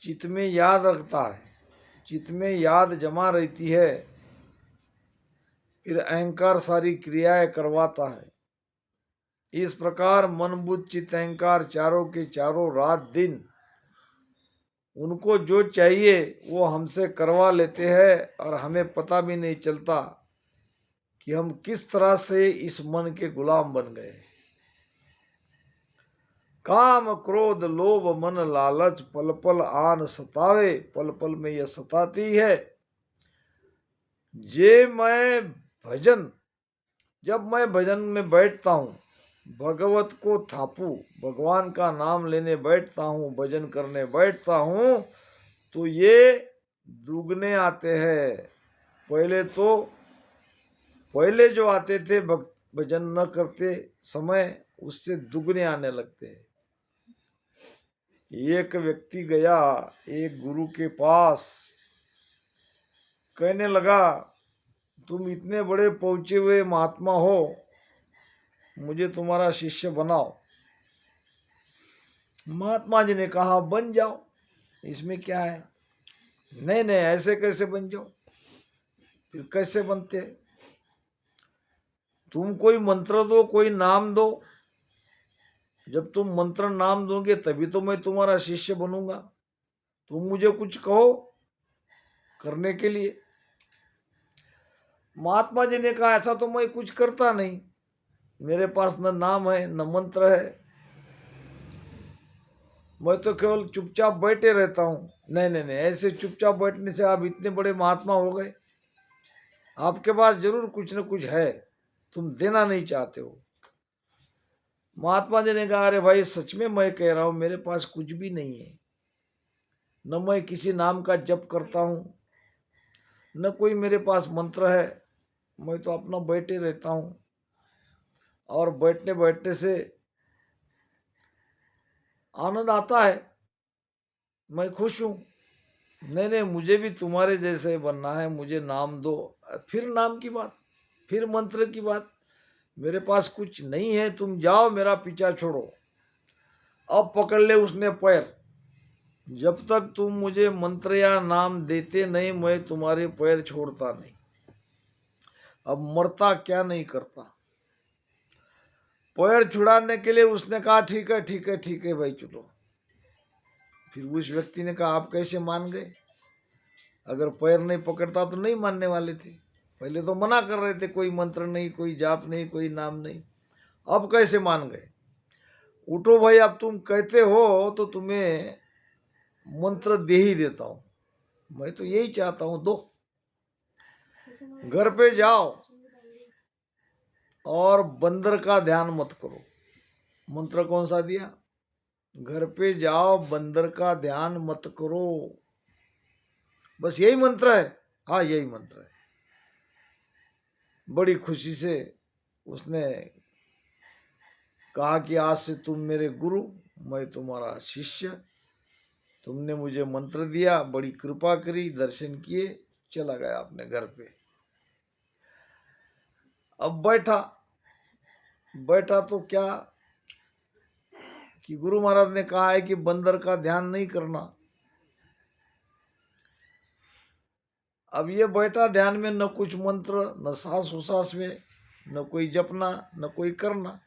चित्त में याद रखता है, चित्त में याद जमा रहती है, फिर अहंकार सारी क्रियाएं करवाता है। इस प्रकार मन बुद्धि चित्त अहंकार चारों के चारों रात दिन उनको जो चाहिए वो हमसे करवा लेते हैं और हमें पता भी नहीं चलता कि हम किस तरह से इस मन के गुलाम बन गए। काम क्रोध लोभ मन लालच पल पल आन सतावे, पल पल में यह सताती है। जे मैं भजन, जब मैं भजन में बैठता हूँ, भगवत को थापू, भगवान का नाम लेने बैठता हूँ, भजन करने बैठता हूँ, तो ये दुगने आते हैं। पहले जो आते थे भजन न करते समय, उससे दुगने आने लगते हैं। एक व्यक्ति गया एक गुरु के पास, कहने लगा तुम इतने बड़े पहुंचे हुए महात्मा हो, मुझे तुम्हारा शिष्य बनाओ। महात्मा जी ने कहा बन जाओ, इसमें क्या है। नहीं नहीं, ऐसे कैसे बन जाओ। फिर कैसे बनते? तुम कोई मंत्र दो, कोई नाम दो। जब तुम मंत्र नाम दोगे तभी तो मैं तुम्हारा शिष्य बनूंगा। तुम मुझे कुछ कहो करने के लिए। महात्मा जी ने कहा ऐसा तो मैं कुछ करता नहीं, मेरे पास न नाम है न मंत्र है, मैं तो केवल चुपचाप बैठे रहता हूँ। नहीं नहीं नहीं, ऐसे चुपचाप बैठने से आप इतने बड़े महात्मा हो गए? आपके पास जरूर कुछ न कुछ है, तुम देना नहीं चाहते हो। महात्मा जी ने कहा अरे भाई सच में मैं कह रहा हूं, मेरे पास कुछ भी नहीं है। न मैं किसी नाम का जप करता हूं, न कोई मेरे पास मंत्र है। मैं तो अपना बैठे रहता हूं और बैठने बैठने से आनंद आता है, मैं खुश हूं। नहीं नहीं, मुझे भी तुम्हारे जैसे बनना है, मुझे नाम दो। फिर नाम की बात, फिर मंत्र की बात। मेरे पास कुछ नहीं है, तुम जाओ मेरा पीछा छोड़ो। अब पकड़ ले उसने पैर, जब तक तुम मुझे मंत्र या नाम देते नहीं मैं तुम्हारे पैर छोड़ता नहीं। अब मरता क्या नहीं करता। पैर छुड़ाने के लिए उसने कहा ठीक है ठीक है ठीक है भाई चलो। फिर उस व्यक्ति ने कहा आप कैसे मान गए? अगर पैर नहीं पकड़ता तो नहीं मानने वाले थे। पहले तो मना कर रहे थे, कोई मंत्र नहीं, कोई जाप नहीं, कोई नाम नहीं। अब कैसे मान गए? उठो भाई, अब तुम कहते हो तो तुम्हें मंत्र दे ही देता हूं। मैं तो यही चाहता हूं, दो। घर पे जाओ और बंदर का ध्यान मत करो। मंत्र कौन सा दिया? घर पे जाओ, बंदर का ध्यान मत करो। बस यही मंत्र है? हाँ यही मंत्र है। बड़ी खुशी से उसने कहा कि आज से तुम मेरे गुरु, मैं तुम्हारा शिष्य। तुमने मुझे मंत्र दिया, बड़ी कृपा करी, दर्शन किए, चला गया अपने घर पे। अब बैठा तो क्या कि गुरु महाराज ने कहा है कि बंदर का ध्यान नहीं करना। अब ये बैठा ध्यान में, न कुछ मंत्र, न सांस उसास में, न कोई जपना, न कोई करना।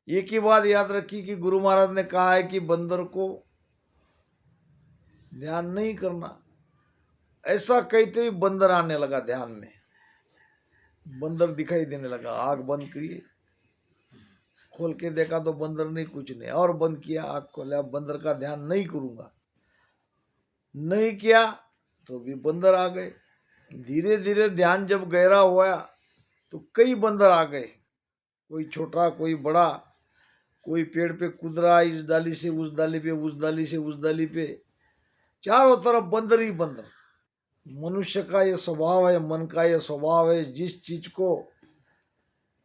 एक ही बात याद रखी कि गुरु महाराज ने कहा है कि बंदर को ध्यान नहीं करना। ऐसा कहते ही बंदर आने लगा ध्यान में। बंदर दिखाई देने लगा। आग बंद की, खोल के देखा तो बंदर नहीं, कुछ नहीं। और बंद किया, आग खोला, बंदर का ध्यान नहीं करूंगा। नहीं किया तो भी बंदर आ गए। धीरे धीरे ध्यान जब गहरा हुआ तो कई बंदर आ गए, कोई छोटा कोई बड़ा। कोई पेड़ पे कूद रहा, इस डाली से उस डाली पे, उस डाली से उस डाली पे, चारों तरफ बंदर ही बंदर। मनुष्य का ये स्वभाव है, मन का ये स्वभाव है, जिस चीज को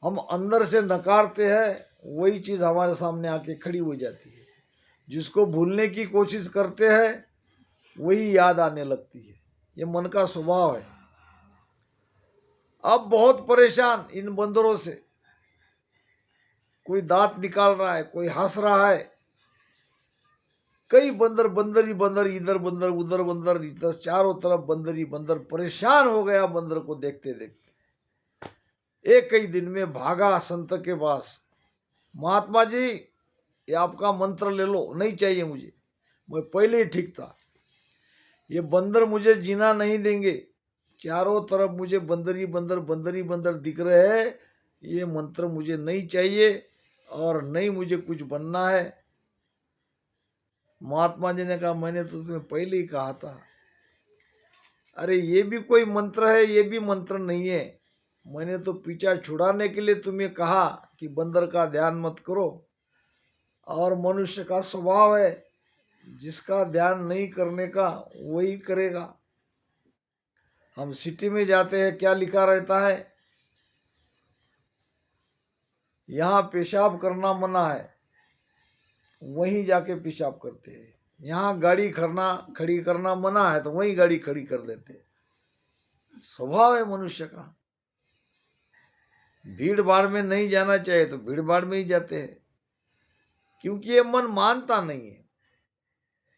हम अंदर से नकारते हैं वही चीज हमारे सामने आके खड़ी हो जाती है। जिसको भूलने की कोशिश करते हैं वही याद आने लगती है। ये मन का स्वभाव है। अब बहुत परेशान इन बंदरों से। कोई दांत निकाल रहा है, कोई हंस रहा है, कई बंदर, बंदर ही बंदर, इधर बंदर उधर बंदर, इधर चारों तरफ बंदर ही बंदर। परेशान हो गया बंदर को देखते देखते। एक ही दिन में भागा संत के पास, महात्मा जी ये आपका मंत्र ले लो, नहीं चाहिए मुझे, मैं पहले ही ठीक था। ये बंदर मुझे जीना नहीं देंगे, चारों तरफ मुझे बंदर ही बंदर, बंदर ही बंदर दिख रहे हैं। ये मंत्र मुझे नहीं चाहिए और नहीं मुझे कुछ बनना है। महात्मा जी ने कहा, मैंने तो तुम्हें पहले ही कहा था। अरे ये भी कोई मंत्र है? ये भी मंत्र नहीं है। मैंने तो पीछा छुड़ाने के लिए तुम्हें कहा कि बंदर का ध्यान मत करो। और मनुष्य का स्वभाव है, जिसका ध्यान नहीं करने का वही करेगा। हम सिटी में जाते हैं, क्या लिखा रहता है? यहाँ पेशाब करना मना है, वहीं जाके पेशाब करते हैं। यहाँ गाड़ी खड़ी करना मना है, तो वहीं गाड़ी खड़ी कर देते हैं। स्वभाव है मनुष्य का। भीड़ भाड़ में नहीं जाना चाहिए तो भीड़ भाड़ में ही जाते हैं, क्योंकि ये मन मानता नहीं है।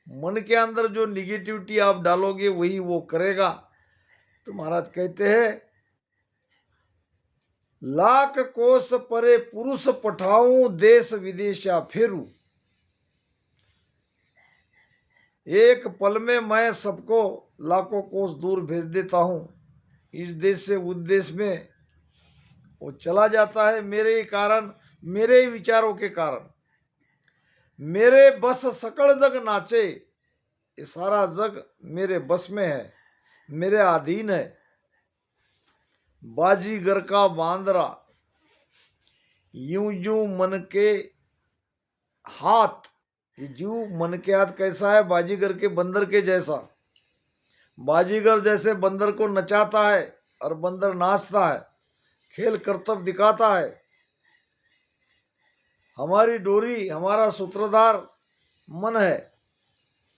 मन के अंदर जो निगेटिविटी आप डालोगे वही वो करेगा। तो महाराज कहते हैं, लाख कोस परे पुरुष पठाऊं, देश विदेशा फेरू। एक पल में मैं सबको लाखों कोस दूर भेज देता हूं। इस देश से उस देश में वो चला जाता है, मेरे ही कारण, मेरे ही विचारों के कारण। मेरे बस सकल जग नाचे, ये सारा जग मेरे बस में है, मेरे अधीन है। बाजीगर का बांदरा, यूं यूं मन के हाथ। ये यूं मन के हाथ कैसा है? बाजीगर के, बंदर के जैसा। बाजीगर जैसे बंदर को नचाता है और बंदर नाचता है, खेल करतब दिखाता है। हमारी डोरी, हमारा सूत्रधार मन है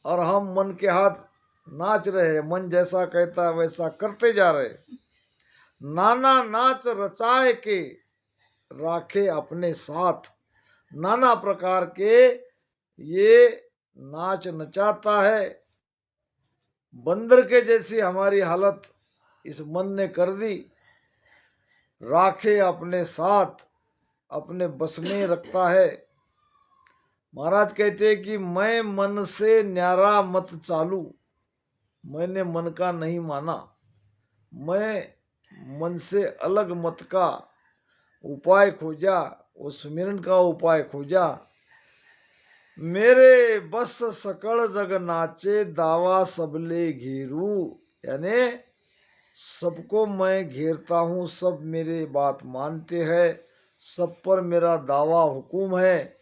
और हम मन के हाथ नाच रहे हैं। मन जैसा कहता है वैसा करते जा रहे। नाना नाच रचाए के राखे अपने साथ। नाना प्रकार के ये नाच नचाता है। बंदर के जैसी हमारी हालत इस मन ने कर दी। राखे अपने साथ, अपने बस में रखता है। महाराज कहते हैं कि मैं मन से न्यारा मत चालू। मैंने मन का नहीं माना, मैं मन से अलग मत का उपाय खोजा, वो सुमिरन का उपाय खोजा। मेरे बस सकल जग नाचे, दावा सबले घेरू। यानी सबको मैं घेरता हूँ, सब मेरे बात मानते हैं, सब पर मेरा दावा हुकुम है।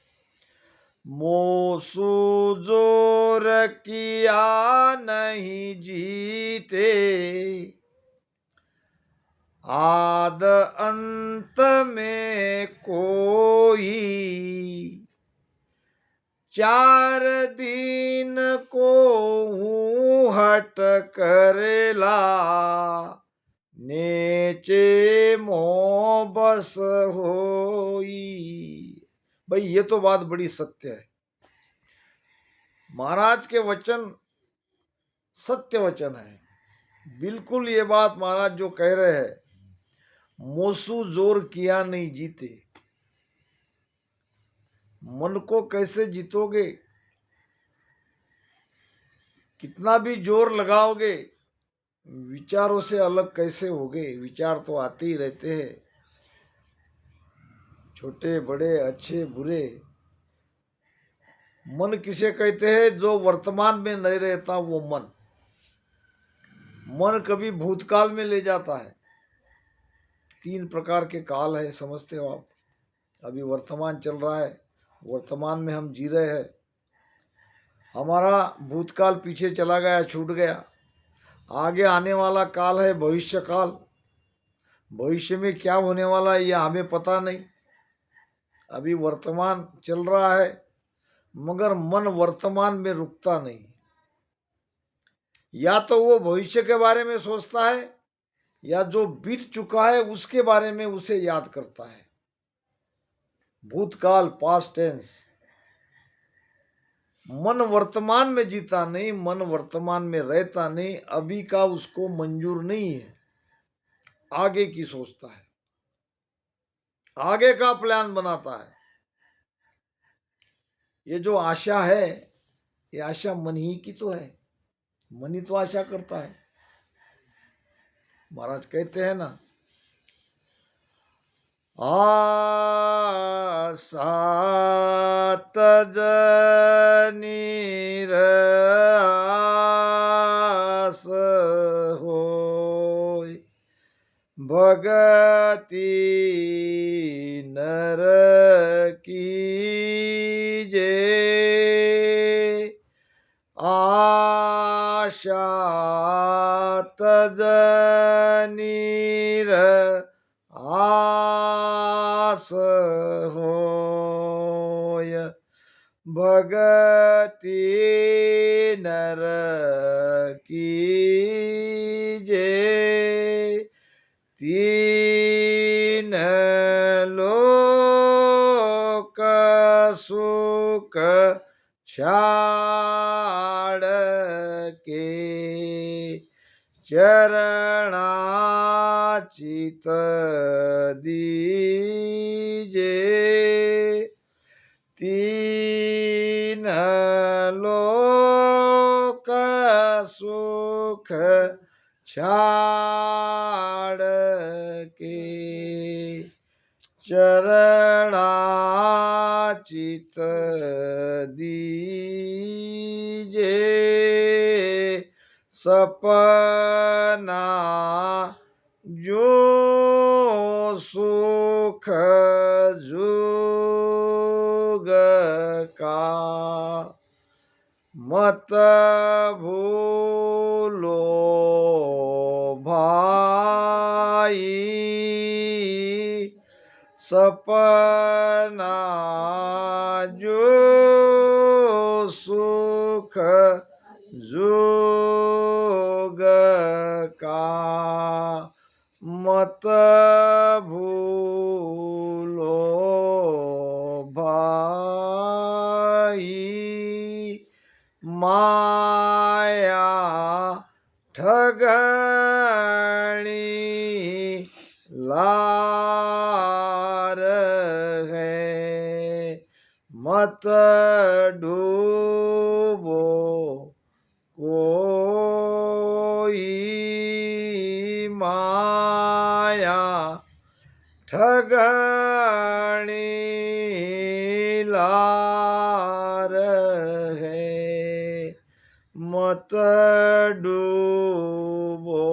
मोसू जोर किया नहीं जीते, आद अंत में कोई। चार दिन को हूँ हट करेला, नेचे मोह बस होई। भाई ये तो बात बड़ी सत्य है। महाराज के वचन सत्य वचन है। बिल्कुल ये बात महाराज जो कह रहे हैं, मोसू जोर किया नहीं जीते। मन को कैसे जीतोगे? कितना भी जोर लगाओगे, विचारों से अलग कैसे होगे? विचार तो आते ही रहते हैं, छोटे बड़े, अच्छे बुरे। मन किसे कहते हैं? जो वर्तमान में नहीं रहता वो मन। मन कभी भूतकाल में ले जाता है। 3 प्रकार के काल है, समझते हो आप? अभी वर्तमान चल रहा है, वर्तमान में हम जी रहे हैं। हमारा भूतकाल पीछे चला गया, छूट गया। आगे आने वाला काल है भविष्य काल। भविष्य में क्या होने वाला है यह हमें पता नहीं। अभी वर्तमान चल रहा है, मगर मन वर्तमान में रुकता नहीं। या तो वो भविष्य के बारे में सोचता है, या जो बीत चुका है उसके बारे में उसे याद करता है। भूतकाल, पास्ट टेंस। मन वर्तमान में जीता नहीं, मन वर्तमान में रहता नहीं, अभी का उसको मंजूर नहीं है, आगे की सोचता है, आगे का प्लान बनाता है। ये जो आशा है, ये आशा मन ही की तो है, मन ही तो आशा करता है। महाराज कहते हैं ना, आशा तजनी आस होय, भगति नर कीजे, आशा तजनी आस होय, भगति नर कीजे, तीन लोक सुख छाड़ के, चरणाचित दीजे, तीन लोक सुख छाड़ के, चरणाचित दीजे, सपना जो सुख जुग का, मत भूलो भाई, सपना जो सुख जुग का, मत भूलो भाई, माया ठगणी लार है, मत डूबो कोई, माया ठगणी लार है, मत डूबो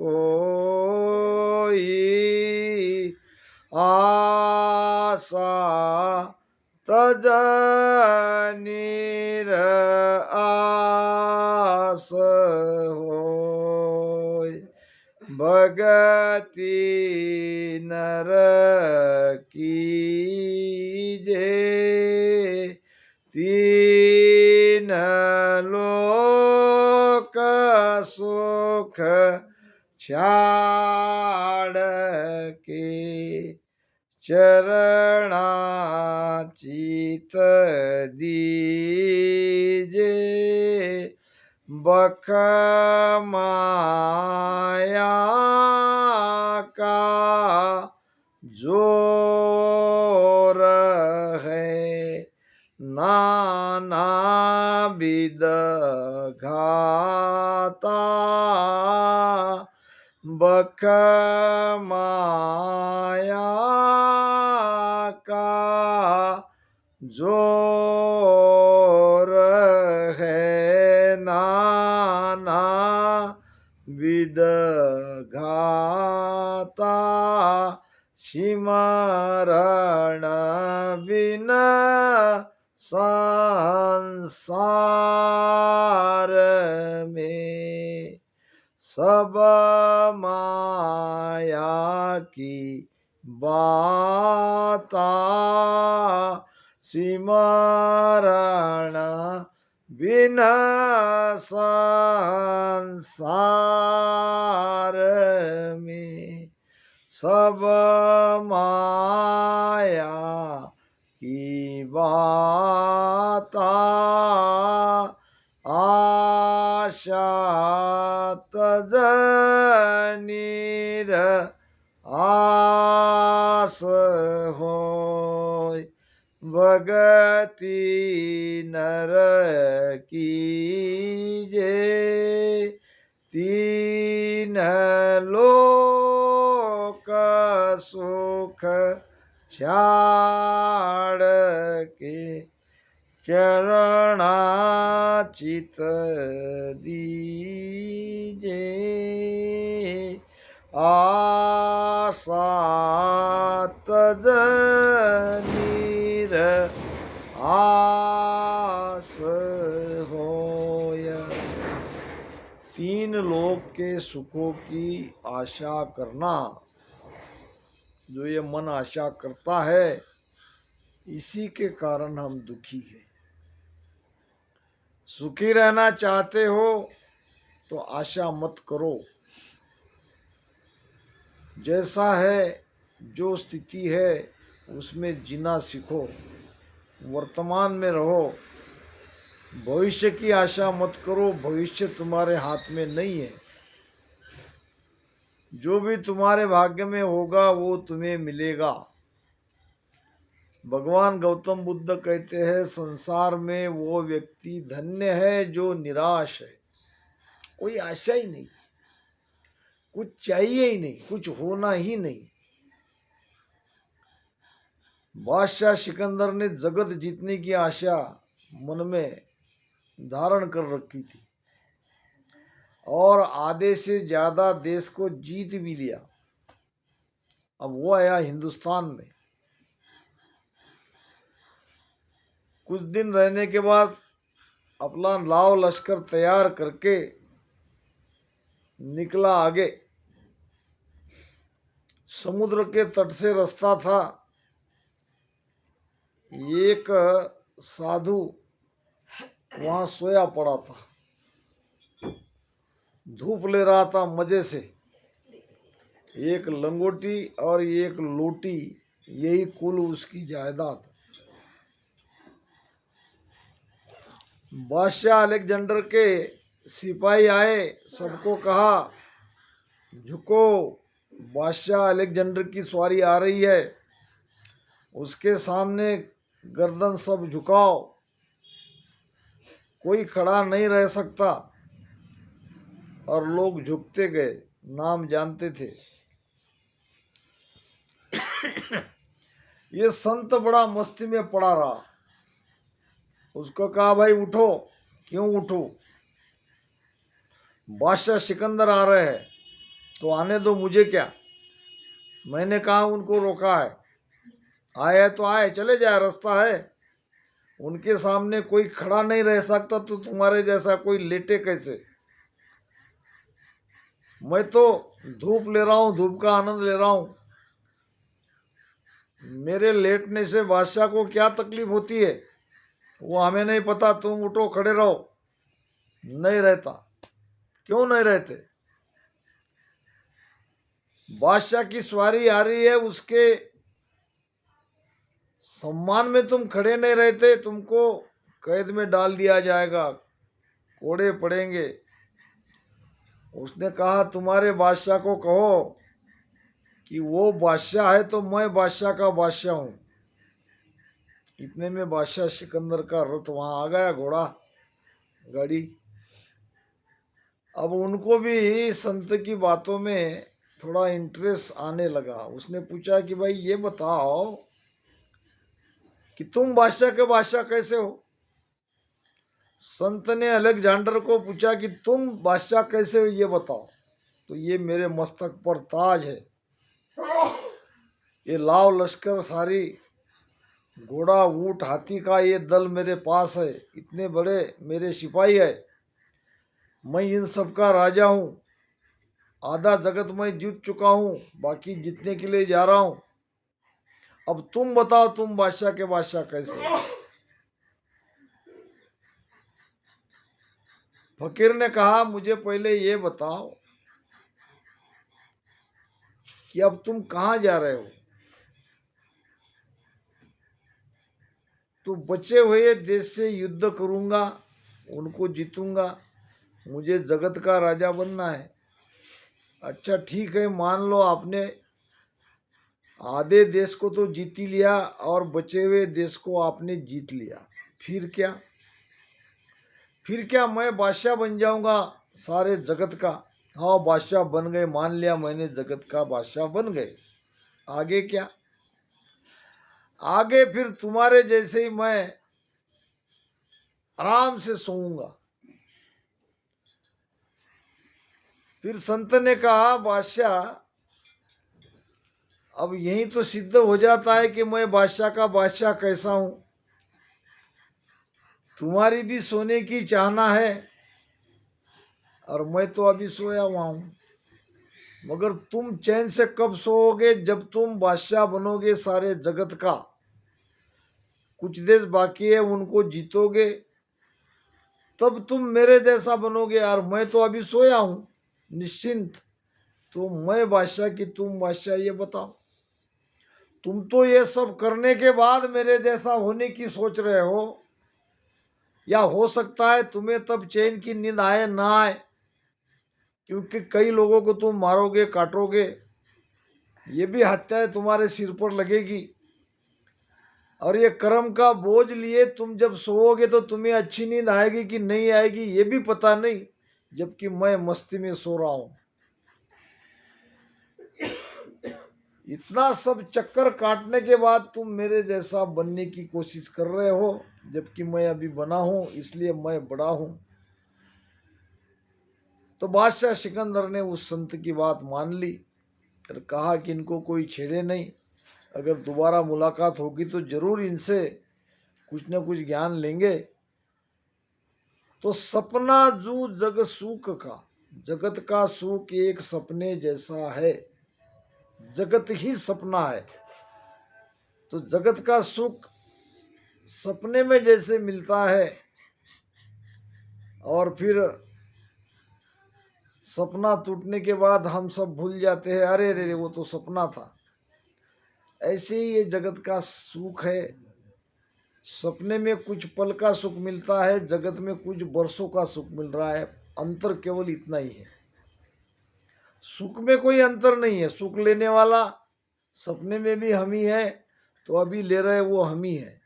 कोई, आशा तजनी आस होय, भगति नर कीजे, तीन लोक सुख छाड़ के, चरणाचित दीजे, बख माया का जोर है, नाना विद घाता, बख माया का जोर है, नाना विद घाता, सिमरण बिन संसार में, सब माया की बाता, सिमरण बिन संसार में, सब माया की बात, आशा तज नीर आस होय भगति नर कीजे तीन लोक सुख छाड़ के चरणाचित दीजे आशा तज नीर आस होय। तीन लोक के सुखों की आशा करना, जो ये मन आशा करता है, इसी के कारण हम दुखी हैं। सुखी रहना चाहते हो तो आशा मत करो। जैसा है, जो स्थिति है, उसमें जीना सीखो, वर्तमान में रहो। भविष्य की आशा मत करो, भविष्य तुम्हारे हाथ में नहीं है। जो भी तुम्हारे भाग्य में होगा वो तुम्हें मिलेगा। भगवान गौतम बुद्ध कहते हैं, संसार में वो व्यक्ति धन्य है जो निराश है। कोई आशा ही नहीं, कुछ चाहिए ही नहीं, कुछ होना ही नहीं। बादशाह सिकंदर ने जगत जीतने की आशा मन में धारण कर रखी थी और आधे से ज्यादा देश को जीत भी लिया। अब वो आया हिंदुस्तान में। कुछ दिन रहने के बाद अपना लाव लश्कर तैयार करके निकला आगे। समुद्र के तट से रास्ता था। एक साधु वहां सोया पड़ा था, धूप ले रहा था मजे से। एक लंगोटी और एक लोटी, यही कुल उसकी जायदाद। बादशाह अलेक्जेंडर के सिपाही आए, सबको कहा झुको, बादशाह अलेक्जेंडर की सवारी आ रही है, उसके सामने गर्दन सब झुकाओ। कोई खड़ा नहीं रह सकता। और लोग झुकते गए, नाम जानते थे। ये संत बड़ा मस्ती में पड़ा रहा। उसको कहा, भाई उठो। क्यों उठो? बादशाह सिकंदर आ रहे हैं, तो आने दो, मुझे क्या। मैंने कहा उनको रोका है। आए तो आए, चले जाए, रास्ता है। उनके सामने कोई खड़ा नहीं रह सकता, तो तुम्हारे जैसा कोई लेटे कैसे? मैं तो धूप ले रहा हूं, धूप का आनंद ले रहा हूं। मेरे लेटने से बादशाह को क्या तकलीफ होती है वो हमें नहीं पता। तुम उठो, खड़े रहो। नहीं रहता। क्यों नहीं रहते? बादशाह की सवारी आ रही है, उसके सम्मान में तुम खड़े नहीं रहते, तुमको कैद में डाल दिया जाएगा, कोड़े पड़ेंगे। उसने कहा, तुम्हारे बादशाह को कहो कि वो बादशाह है तो मैं बादशाह का बादशाह हूं। इतने में बादशाह सिकंदर का रथ वहां आ गया, घोड़ा गाड़ी। अब उनको भी संत की बातों में थोड़ा इंटरेस्ट आने लगा। उसने पूछा कि भाई ये बताओ कि तुम बादशाह के बादशाह कैसे हो? संत ने अलेक्जेंडर को पूछा कि तुम बादशाह कैसे हो, ये बताओ। तो ये मेरे मस्तक पर ताज है, ये लाव लश्कर सारी, घोड़ा ऊंट हाथी का ये दल मेरे पास है, इतने बड़े मेरे सिपाही है, मैं इन सब का राजा हूँ। आधा जगत मैं जीत चुका हूँ, बाकी जीतने के लिए जा रहा हूँ। अब तुम बताओ, तुम बादशाह के बादशाह कैसे हो? फकीर ने कहा, मुझे पहले ये बताओ कि अब तुम कहाँ जा रहे हो? तो बचे हुए देश से युद्ध करूंगा, उनको जीतूंगा, मुझे जगत का राजा बनना है। अच्छा ठीक है, मान लो आपने आधे देश को तो जीत ही लिया और बचे हुए देश को आपने जीत लिया, फिर क्या? फिर क्या मैं बादशाह बन जाऊंगा सारे जगत का? हाँ बादशाह बन गए, मान लिया मैंने जगत का बादशाह बन गए। आगे क्या? आगे फिर तुम्हारे जैसे ही मैं आराम से सोऊंगा। फिर संत ने कहा बादशाह, अब यही तो सिद्ध हो जाता है कि मैं बादशाह का बादशाह कैसा हूं। तुम्हारी भी सोने की चाहना है और मैं तो अभी सोया हुआ हूं, मगर तुम चैन से कब सोओगे? जब तुम बादशाह बनोगे सारे जगत का, कुछ देश बाकी है उनको जीतोगे, तब तुम मेरे जैसा बनोगे। और मैं तो अभी सोया हूं निश्चिंत, तो मैं बादशाह की तुम बादशाह, ये बताओ। तुम तो ये सब करने के बाद मेरे जैसा होने की सोच रहे हो, या हो सकता है तुम्हें तब चैन की नींद आए ना आए, क्योंकि कई लोगों को तुम मारोगे, काटोगे, ये भी हत्याएं तुम्हारे सिर पर लगेगी। और ये कर्म का बोझ लिए तुम जब सोओगे तो तुम्हें अच्छी नींद आएगी कि नहीं आएगी ये भी पता नहीं, जबकि मैं मस्ती में सो रहा हूं। इतना सब चक्कर काटने के बाद तुम मेरे जैसा बनने की कोशिश कर रहे हो, जबकि मैं अभी बना हूं, इसलिए मैं बड़ा हूं। तो बादशाह सिकंदर ने उस संत की बात मान ली और कहा कि इनको कोई छेड़े नहीं, अगर दोबारा मुलाकात होगी तो जरूर इनसे कुछ न कुछ ज्ञान लेंगे। तो सपना जू जग सुख का, जगत का सुख एक सपने जैसा है, जगत ही सपना है। तो जगत का सुख सपने में जैसे मिलता है और फिर सपना टूटने के बाद हम सब भूल जाते हैं, अरे रे वो तो सपना था, ऐसे ही ये जगत का सुख है। सपने में कुछ पल का सुख मिलता है, जगत में कुछ वर्षों का सुख मिल रहा है। अंतर केवल इतना ही है, सुख में कोई अंतर नहीं है। सुख लेने वाला सपने में भी हम ही है, तो अभी ले रहे वो हम ही है,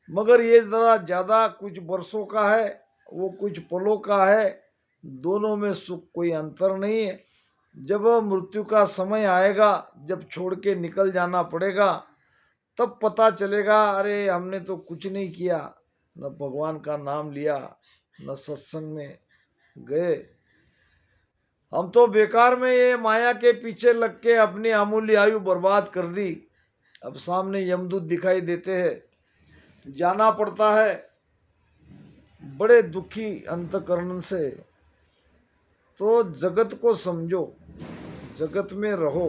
मगर ये जरा ज्यादा कुछ वर्षों का है, वो कुछ पलों का है। दोनों में सुख कोई अंतर नहीं है। जब मृत्यु का समय आएगा, जब छोड़ के निकल जाना पड़ेगा, तब पता चलेगा अरे हमने तो कुछ नहीं किया, न भगवान का नाम लिया, न सत्संग में गए, हम तो बेकार में ये माया के पीछे लग के अपनी अमूल्य आयु बर्बाद कर दी। अब सामने यमदूत दिखाई देते हैं, जाना पड़ता है बड़े दुखी अंतकरण से। तो जगत को समझो, जगत में रहो,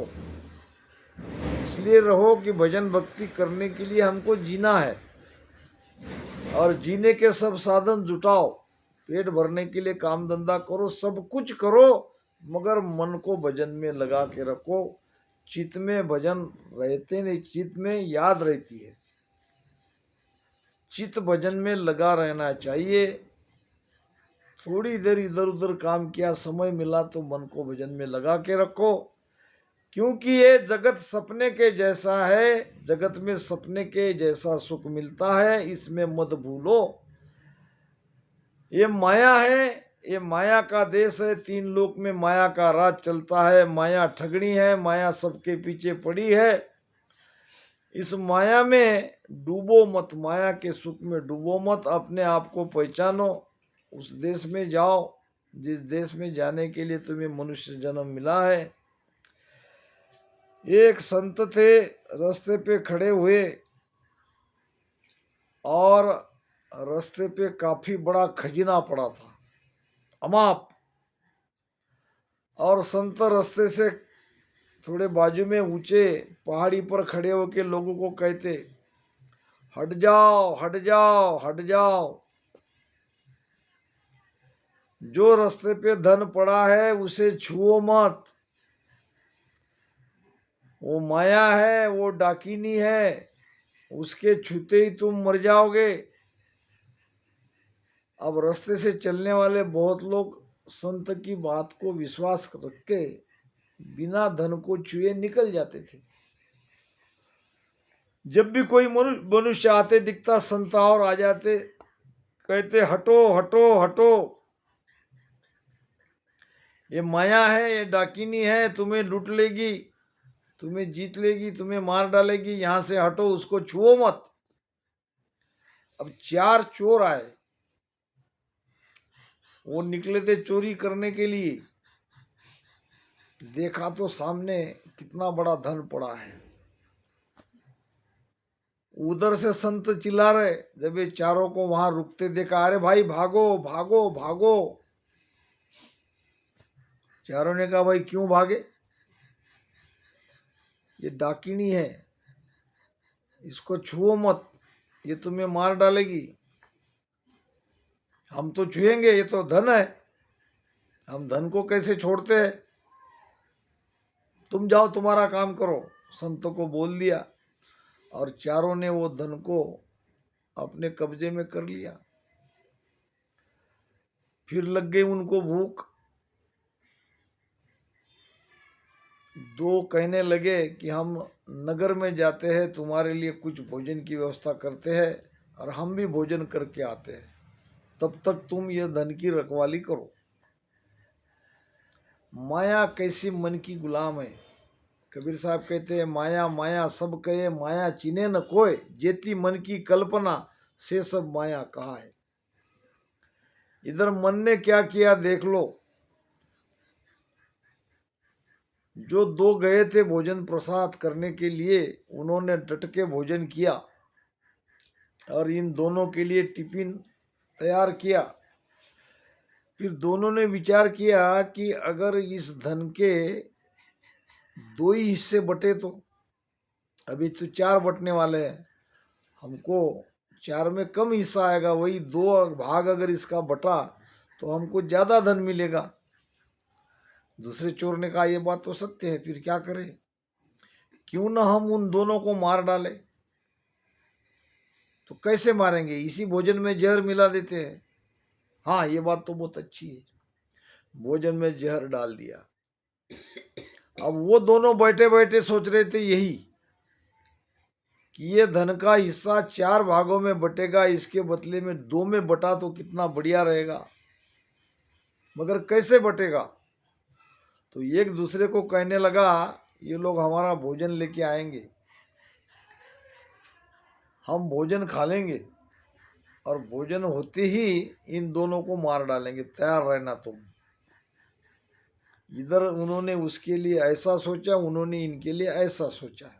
इसलिए रहो कि भजन भक्ति करने के लिए हमको जीना है, और जीने के सब साधन जुटाओ, पेट भरने के लिए काम धंधा करो, सब कुछ करो, मगर मन को भजन में लगा के रखो। चित्त में भजन रहते नहीं, चित्त में याद रहती है, चित्त भजन में लगा रहना चाहिए। थोड़ी देर इधर उधर काम किया, समय मिला तो मन को भजन में लगा के रखो, क्योंकि ये जगत सपने के जैसा है, जगत में सपने के जैसा सुख मिलता है, इसमें मत भूलो। ये माया है, ये माया का देश है, तीन लोक में माया का राज चलता है। माया ठगनी है, माया सबके पीछे पड़ी है। इस माया में डूबो मत, माया के सुख में डूबो मत, अपने आप को पहचानो, उस देश में जाओ जिस देश में जाने के लिए तुम्हें मनुष्य जन्म मिला है। एक संत थे, रास्ते पे खड़े हुए और रास्ते पे काफी बड़ा खजीना पड़ा था, अमाप। और संत रास्ते से थोड़े बाजू में ऊंचे पहाड़ी पर खड़े होकर लोगों को कहते, हट जाओ हट जाओ हट जाओ, जो रास्ते पे धन पड़ा है उसे छुओ मत, वो माया है, वो डाकिनी है, उसके छूते ही तुम मर जाओगे। अब रास्ते से चलने वाले बहुत लोग संत की बात को विश्वास रख के बिना धन को छुए निकल जाते थे। जब भी कोई मनुष्य आते दिखता, संत और आ जाते, कहते हटो हटो हटो, ये माया है, ये डाकिनी है, तुम्हें लूट लेगी, तुम्हें जीत लेगी, तुम्हें मार डालेगी, यहां से हटो, उसको छुओ मत। अब 4 चोर आए, वो निकले थे चोरी करने के लिए। देखा तो सामने कितना बड़ा धन पड़ा है। उधर से संत चिल्ला रहे, जब ये चारों को वहां रुकते देखा, अरे भाई भागो भागो भागो। चारों ने कहा, भाई क्यों भागे? ये डाकिनी है, इसको छुओ मत, ये तुम्हें मार डालेगी। हम तो छुएंगे, ये तो धन है, हम धन को कैसे छोड़ते हैं? तुम जाओ, तुम्हारा काम करो। संतों को बोल दिया और चारों ने वो धन को अपने कब्जे में कर लिया। फिर लग गई उनको भूख। 2 कहने लगे कि हम नगर में जाते हैं, तुम्हारे लिए कुछ भोजन की व्यवस्था करते हैं और हम भी भोजन करके आते हैं, तब तक तुम ये धन की रखवाली करो। माया कैसी मन की गुलाम है। कबीर साहब कहते हैं, माया माया सब कहे, माया चिने न कोय, जेती मन की कल्पना से सब माया कहा है। इधर मन ने क्या किया देख लो। जो 2 गए थे भोजन प्रसाद करने के लिए, उन्होंने डट के भोजन किया और इन दोनों के लिए टिफिन तैयार किया। फिर दोनों ने विचार किया कि अगर इस धन के 2 ही हिस्से बटे तो, अभी तो 4 बटने वाले हैं, हमको 4 में कम हिस्सा आएगा, वही 2 भाग अगर इसका बटा तो हमको ज्यादा धन मिलेगा। दूसरे चोर ने कहा, ये बात तो सत्य है, फिर क्या करें? क्यों ना हम उन दोनों को मार डाले। तो कैसे मारेंगे? इसी भोजन में जहर मिला देते हैं। हाँ, ये बात तो बहुत अच्छी है। भोजन में जहर डाल दिया। अब वो दोनों बैठे बैठे सोच रहे थे यही कि ये धन का हिस्सा 4 भागों में बटेगा, इसके बदले में 2 में बटा तो कितना बढ़िया रहेगा, मगर कैसे बटेगा? तो एक दूसरे को कहने लगा, ये लोग हमारा भोजन लेके आएंगे, हम भोजन खा लेंगे और भोजन होते ही इन दोनों को मार डालेंगे, तैयार रहना तुम। इधर उन्होंने उसके लिए ऐसा सोचा, उन्होंने इनके लिए ऐसा सोचा।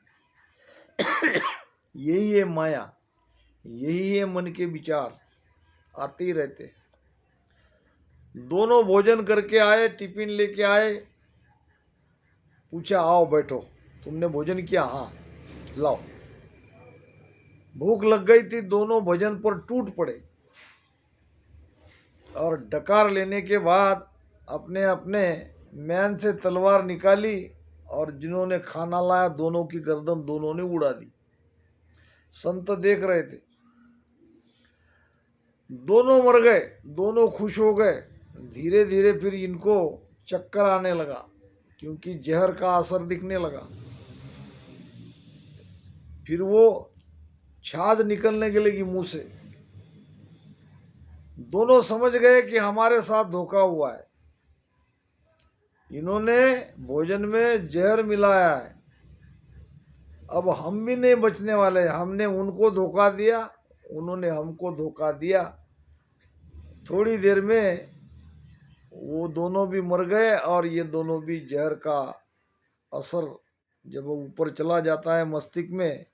यही है माया, यही है मन के विचार, आते ही रहते। दोनों भोजन करके आए, टिफिन लेके आए, पूछा, आओ बैठो, तुमने भोजन किया? हाँ, लाओ। भूख लग गई थी, दोनों भोजन पर टूट पड़े और डकार लेने के बाद अपने अपने मैन से तलवार निकाली और जिन्होंने खाना लाया दोनों की गर्दन दोनों ने उड़ा दी। संत देख रहे थे। दोनों मर गए, दोनों खुश हो गए। धीरे धीरे फिर इनको चक्कर आने लगा, क्योंकि जहर का असर दिखने लगा। फिर वो छाछ निकलने के लगी मुंह से। दोनों समझ गए कि हमारे साथ धोखा हुआ है, इन्होंने भोजन में जहर मिलाया है, अब हम भी नहीं बचने वाले। हमने उनको धोखा दिया, उन्होंने हमको धोखा दिया। थोड़ी देर में वो दोनों भी मर गए और ये दोनों भी जहर का असर जब ऊपर चला जाता है मस्तिष्क में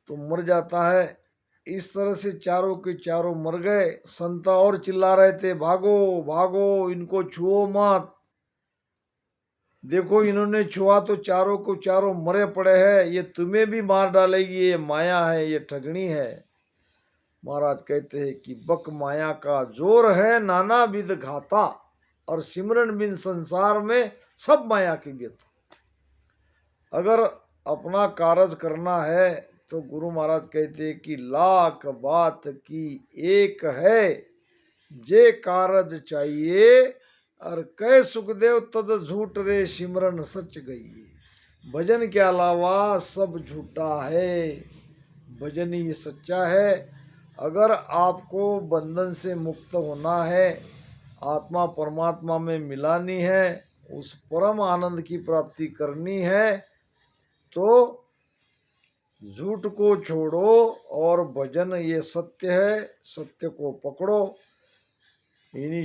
तो मर जाता है। इस तरह से चारों के चारों मर गए। संत और चिल्ला रहे थे, भागो भागो, इनको छुओ मत, देखो इन्होंने छुआ तो चारों को चारों मरे पड़े हैं, ये तुम्हें भी मार डालेगी, ये माया है, ये ठगनी है। महाराज कहते हैं कि बक माया का जोर है नाना विध घाता, और सिमरन बिन संसार में सब माया की व्यथा। अगर अपना कारज करना है तो गुरु महाराज कहते कि लाख बात की एक है, जे कारज चाहिए, और कह सुखदेव तद झूठ रे सिमरन सच गई। भजन के अलावा सब झूठा है, भजन ही सच्चा है। अगर आपको बंधन से मुक्त होना है, आत्मा परमात्मा में मिलानी है, उस परम आनंद की प्राप्ति करनी है, तो झूठ को छोड़ो और भजन ये सत्य है, सत्य को पकड़ो। इन्हीं